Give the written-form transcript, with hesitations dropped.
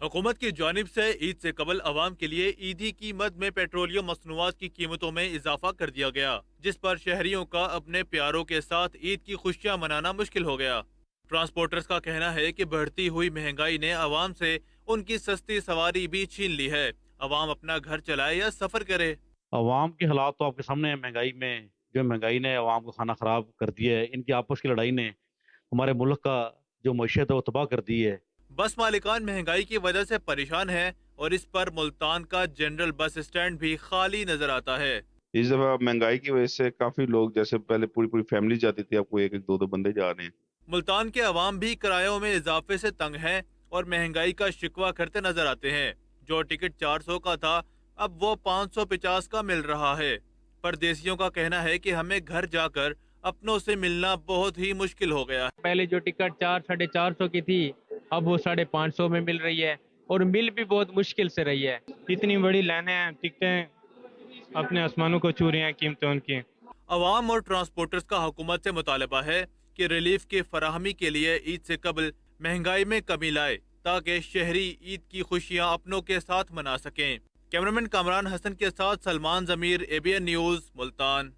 हुकूमत की जानिब से ईद से कबल अवाम के लिए ईदी कीमत में पेट्रोलियम मसनूआत की कीमतों में इजाफा कर दिया गया, जिस पर शहरियों का अपने प्यारों के साथ ईद की खुशियां मनाना मुश्किल हो गया। ट्रांसपोर्टर्स का कहना है कि बढ़ती हुई महंगाई ने अवाम से उनकी सस्ती सवारी भी छीन ली है। अवाम अपना घर चलाए या सफर करे। अवाम के हालात तो आपके सामने है। महंगाई में जो महंगाई ने अवाम का खाना खराब कर दिया है, इनकी आपस की लड़ाई ने हमारे मुल्क का जो मईशत है वो तबाह कर दी है। बस मालिकान महंगाई की वजह से परेशान है और इस पर मुल्तान का जनरल बस स्टैंड भी खाली नजर आता है। इस दफा महंगाई की वजह से काफी लोग, जैसे पहले पूरी पूरी फैमिली जाती थी, आपको एक एक दो दो बंदे जा रहे हैं। मुल्तान के अवाम भी किरायों में इजाफे से तंग हैं और महंगाई का शिकवा करते नजर आते हैं। जो टिकट 400 का था, अब वो 550 का मिल रहा है। परदेसियों का कहना है कि हमें घर जाकर अपनों से मिलना बहुत ही मुश्किल हो गया है। पहले जो टिकट 400-450 की थी, अब वो 550 में मिल रही है और मिल भी बहुत मुश्किल से रही है। इतनी बड़ी लाइनें हैं, टिकटें अपने आसमानों को छू रही हैं कीमतें उनकी। अवाम और ट्रांसपोर्टर्स का हुकूमत से मुतालबा है कि रिलीफ की फराहमी के लिए ईद से कबल महंगाई में कमी लाए, ताकि शहरी ईद की खुशियां अपनों के साथ मना सकें। कैमरामैन कामरान हसन के साथ सलमान जमीर, ABN न्यूज़, मुल्तान।